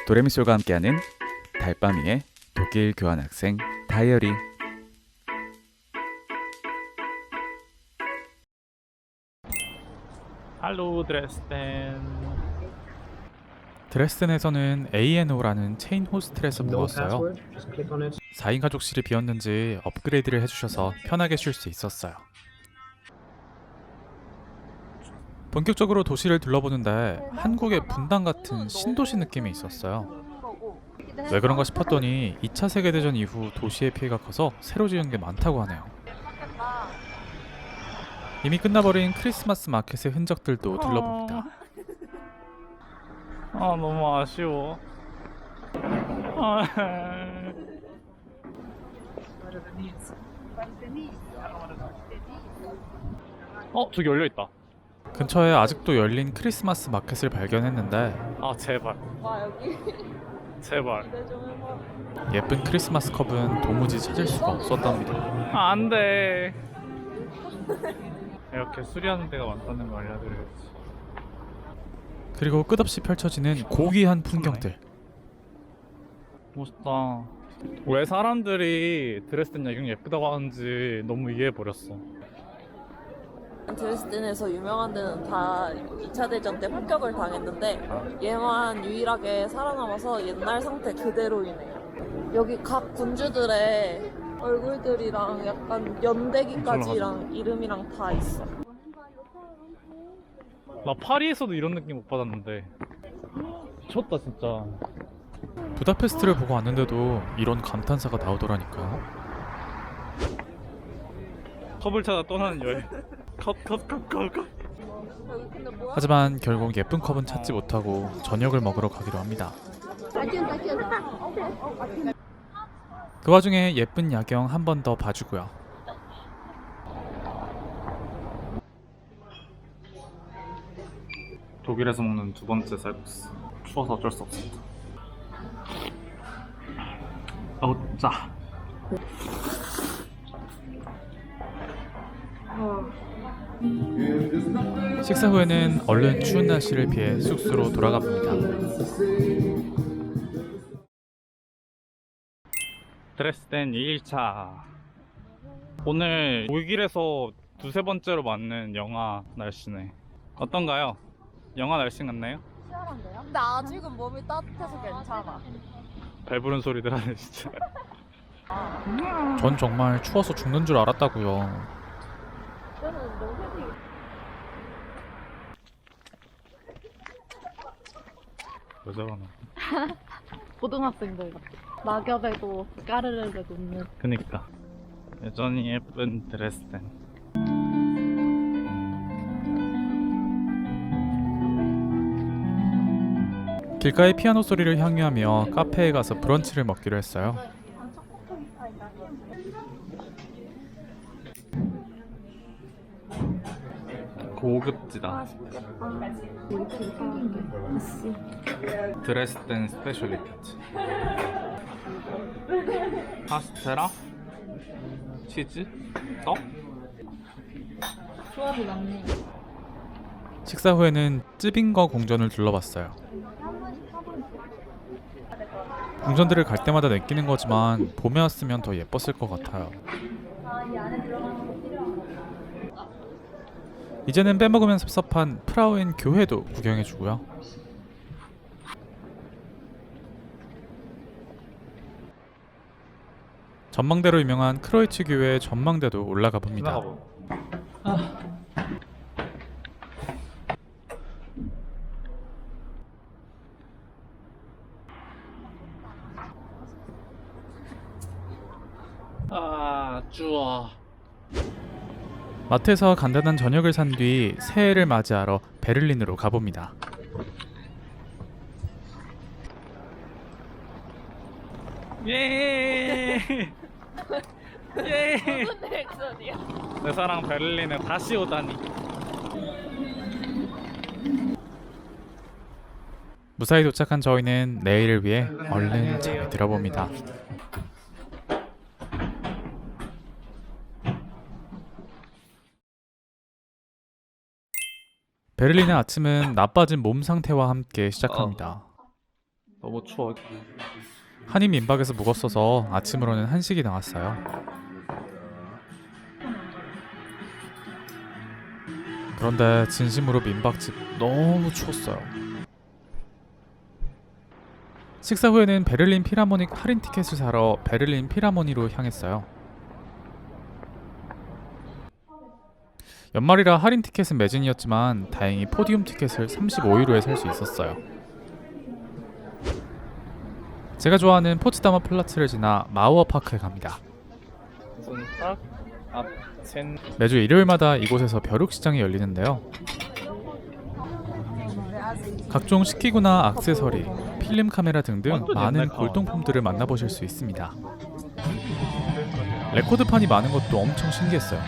도레미솔과 함께하는 달밤이의 독일 교환학생 다이어리. 할로 드레스덴. 드레스덴에서는 A&O라는 체인 호스텔에서 묵었어요. 4인 가족실이 비었는지 업그레이드를 해주셔서 편하게 쉴 수 있었어요. 본격적으로 도시를 둘러보는데 한국의 분당 같은 신도시 느낌이 있었어요. 왜 그런가 싶었더니 2차 세계대전 이후 도시의 피해가 커서 새로 지은 게 많다고 하네요. 이미 끝나버린 크리스마스 마켓의 흔적들도 둘러봅니다. 너무 아쉬워. 저기 열려있다. 근처에 아직도 열린 크리스마스 마켓을 발견했는데 제발. 여기 제발. 기대 좀 해봐. 예쁜 크리스마스 컵은 도무지 찾을 수가 없었답니다. 안돼. 이렇게 수리하는 데가 많다는 거 알려드려야지. 그리고 끝없이 펼쳐지는 고귀한 풍경들. 멋있다. 왜 사람들이 드레스덴 야경 예쁘다고 하는지 너무 이해해버렸어. 드레스덴에서 유명한 데는 다 2차 대전 때 폭격을 당했는데 얘만 유일하게 살아남아서 옛날 상태 그대로이네요. 여기 각 군주들의 얼굴들이랑 약간 연대기까지랑 이름이랑 다 있어. 나 파리에서도 이런 느낌 못 받았는데. 미쳤다 진짜. 부다페스트를 보고 왔는데도 이런 감탄사가 나오더라니까요. 컵을 찾아 떠나는 여행. 컵. 여기 근데 뭐야? 하지만 결국 예쁜 컵은 찾지 못하고 저녁을 먹으러 가기로 합니다. 그 와중에 예쁜 야경 한 번 더 봐주고요. 독일에서 먹는 두 번째 쌀국수. 추워서 어쩔 수 없습니다. 짜. 식사 후에는 얼른 추운 날씨를 피해 숙소로 돌아가 봅니다. 드레스덴 2일차. 오늘 독일에서 두세 번째로 맞는 영하 날씨네. 어떤가요? 영하 날씨 같나요? 시원한데요? 근데 아직은 몸이 따뜻해서 괜찮아. 배부른 소리들 하네 진짜. 전 정말 추워서 죽는 줄 알았다고요. 저는 너무 여자가나. 고등학생들 같아. 낙엽에도 까르르르 웃는. 그니까 여전히 예쁜 드레스덴. 길가의 피아노 소리를 향유하며 카페에 가서 브런치를 먹기로 했어요. 고급지다. 드레스덴 스페셜리티츠. 파스텔라, 치즈, 떡. 조합이 맞네. 식사 후에는 쯔빙거 궁전을 둘러봤어요. 궁전들을 갈 때마다 느끼는 거지만 봄에 왔으면 더 예뻤을 것 같아요. 이제는 빼먹으면 섭섭한 프라우엔 교회도 구경해주고요. 전망대로 유명한 크로이츠 교회의 전망대도 올라가 봅니다. 추워. 마트에서 간단한 저녁을 산 뒤 새해를 맞이하러 베를린으로 가봅니다. 예. 예. 무슨 리액션이야? 내 사랑 베를린에 다시 오다니. 무사히 도착한 저희는 내일을 위해 얼른 잠에 들어봅니다. 베를린의 아침은 나빠진 몸 상태와 함께 시작합니다. 너무 추워. 한인 민박에서 묵었어서 아침으로는 한식이 나왔어요. 그런데 진심으로 민박집 너무 추웠어요. 식사 후에는 베를린 필하모닉 할인 티켓을 사러 베를린 필하모니로 향했어요. 연말이라 할인 티켓은 매진이었지만 다행히 포디움 티켓을 35유로에 살 수 있었어요. 제가 좋아하는 포츠다머 플라츠를 지나 마우어파크에 갑니다. 손딱 앞chen 매주 일요일마다 이곳에서 벼룩시장이 열리는데요. 각종 식기구나 액세서리, 필름 카메라 등등 많은 골동품들을 만나보실 수 있습니다. 레코드판이 많은 것도 엄청 신기했어요.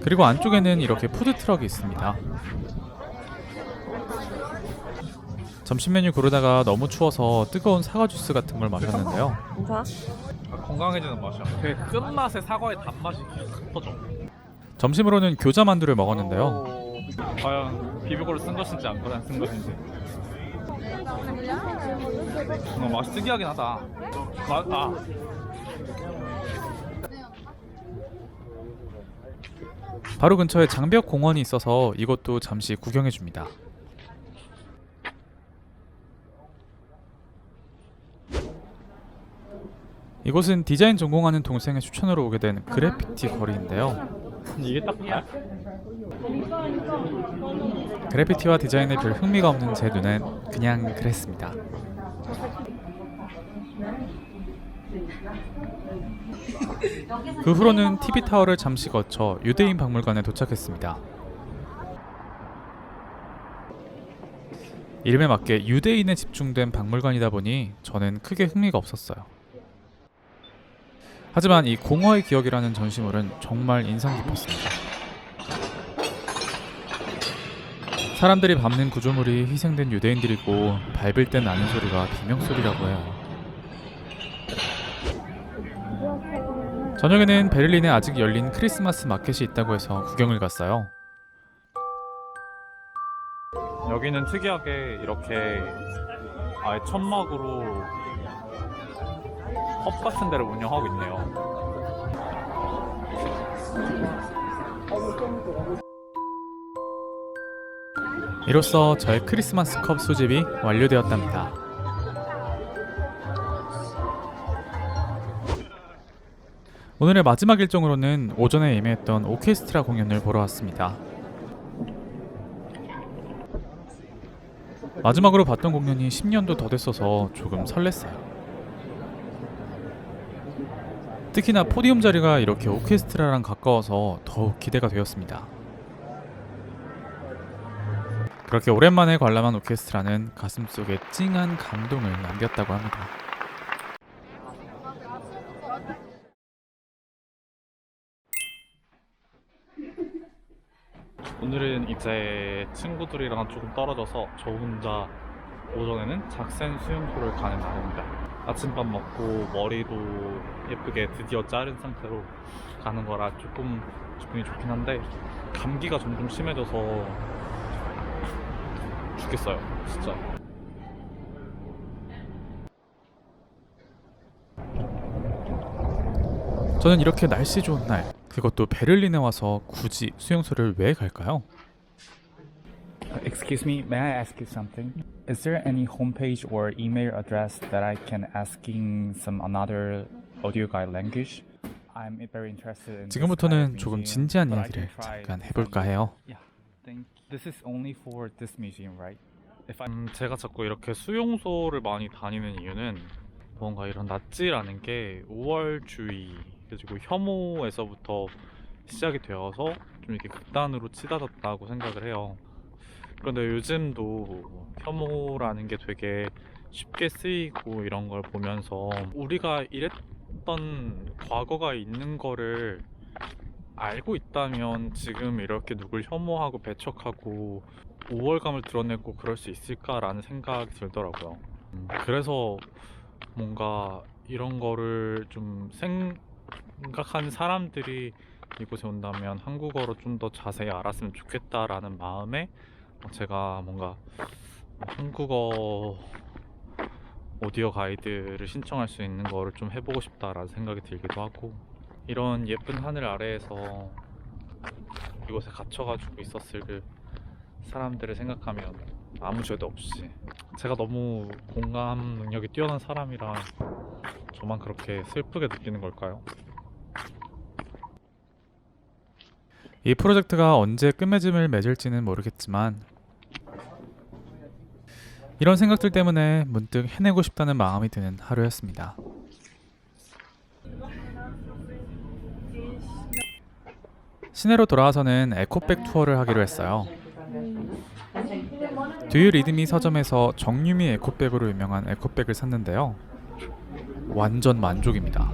그리고 안쪽에는 이렇게 푸드트럭이 있습니다. 점심 메뉴 고르다가 너무 추워서 뜨거운 사과 주스 같은 걸 마셨는데요. 인사? 건강해지는 맛이야. 그 끝맛에 사과의 단맛이 확 퍼져. 점심으로는 교자 만두를 먹었는데요. 과연 비비고를 쓴 것인지 안 쓴 것인지. 맛이 특이하긴 하다. 바로 근처에 장벽 공원이 있어서 이것도 잠시 구경해줍니다. 이곳은 디자인 전공하는 동생의 추천으로 오게 된 그래피티 거리인데요. 이게 딱 봐요? 그래피티와 디자인에 별 흥미가 없는 제 눈엔 그냥 그랬습니다. 그 후로는 TV타워를 잠시 거쳐 유대인 박물관에 도착했습니다. 이름에 맞게 유대인에 집중된 박물관이다 보니 저는 크게 흥미가 없었어요. 하지만 이 공허의 기억이라는 전시물은 정말 인상 깊었습니다. 사람들이 밟는 구조물이 희생된 유대인들이고 밟을 때 나는 소리가 비명소리라고 해요. 저녁에는 베를린에 아직 열린 크리스마스 마켓이 있다고 해서 구경을 갔어요. 여기는 특이하게 이렇게 아예 천막으로 펍 같은 데를 운영하고 있네요. 이로써 저의 크리스마스 컵 수집이 완료되었답니다. 오늘의 마지막 일정으로는 오전에 예매했던 오케스트라 공연을 보러 왔습니다. 마지막으로 봤던 공연이 10년도 더 됐어서 조금 설렜어요. 특히나 포디움 자리가 이렇게 오케스트라랑 가까워서 더욱 기대가 되었습니다. 그렇게 오랜만에 관람한 오케스트라는 가슴속에 찡한 감동을 남겼다고 합니다. 오늘은 이제 친구들이랑 조금 떨어져서 저 혼자 오전에는 작센 수영소를 가는 날입니다. 아침밥 먹고 머리도 예쁘게 드디어 자른 상태로 가는 거라 조금 기분이 좋긴 한데 감기가 점점 심해져서 죽겠어요, 진짜. 저는 이렇게 날씨 좋은 날, 그것도 베를린에 와서 굳이 수영소를 왜 갈까요? Excuse me, may I ask you something? Is there any homepage or email address that I can asking some another audio guide language? I'm very interested in 지금부터는 this kind of 조금 museum, 진지한 but I 이야기를 can try 잠깐 some- 해볼까 해요. Yeah, thank. This is only for this museum, right? If I 제가 자꾸 이렇게 수용소를 많이 다니는 이유는 뭔가 이런 낯질하는 게 5월주의 그리고 혐오에서부터 시작이 되어서 좀 이렇게 극단으로 치닫았다고 생각을 해요. 그런데 요즘도 혐오라는 게 되게 쉽게 쓰이고 이런 걸 보면서 우리가 이랬던 과거가 있는 거를 알고 있다면 지금 이렇게 누굴 혐오하고 배척하고 우월감을 드러내고 그럴 수 있을까라는 생각이 들더라고요. 그래서 뭔가 이런 거를 좀 생각한 사람들이 이곳에 온다면 한국어로 좀 더 자세히 알았으면 좋겠다라는 마음에 제가 뭔가 한국어 오디오 가이드를 신청할 수 있는 거를 좀 해보고 싶다라는 생각이 들기도 하고, 이런 예쁜 하늘 아래에서 이곳에 갇혀가지고 있었을 그 사람들을 생각하면 아무 죄도 없이, 제가 너무 공감 능력이 뛰어난 사람이라 저만 그렇게 슬프게 느끼는 걸까요? 이 프로젝트가 언제 끝맺음을 맺을지는 모르겠지만 이런 생각들 때문에 문득 해내고 싶다는 마음이 드는 하루였습니다. 시내로 돌아와서는 에코백 투어를 하기로 했어요. 듀유 리드미 서점에서 정유미 에코백으로 유명한 에코백을 샀는데요. 완전 만족입니다.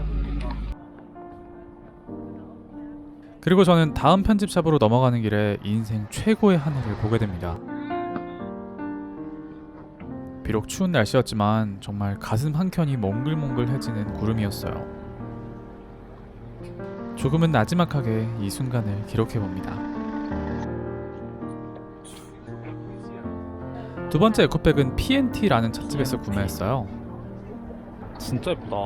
그리고 저는 다음 편집샵으로 넘어가는 길에 인생 최고의 하늘을 보게 됩니다. 비록 추운 날씨였지만 정말 가슴 한켠이 몽글몽글해지는 구름이었어요. 조금은 나지막하게 이 순간을 기록해봅니다. 두 번째 에코백은 P&T라는 찻집에서 구매했어요. 진짜 예쁘다.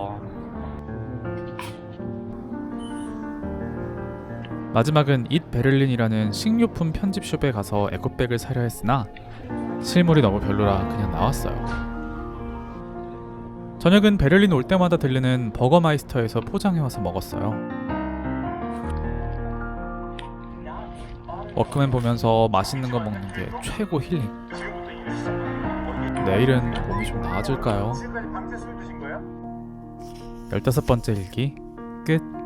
마지막은 잇 베를린이라는 식료품 편집숍에 가서 에코백을 사려 했으나 실물이 너무 별로라 그냥 나왔어요. 저녁은 베를린 올 때마다 들르는 버거마이스터에서 포장해와서 먹었어요. 워크맨 보면서 맛있는 거 먹는 게 최고 힐링. 내일은 몸이 좀 나아질까요? 15번째 일기 끝.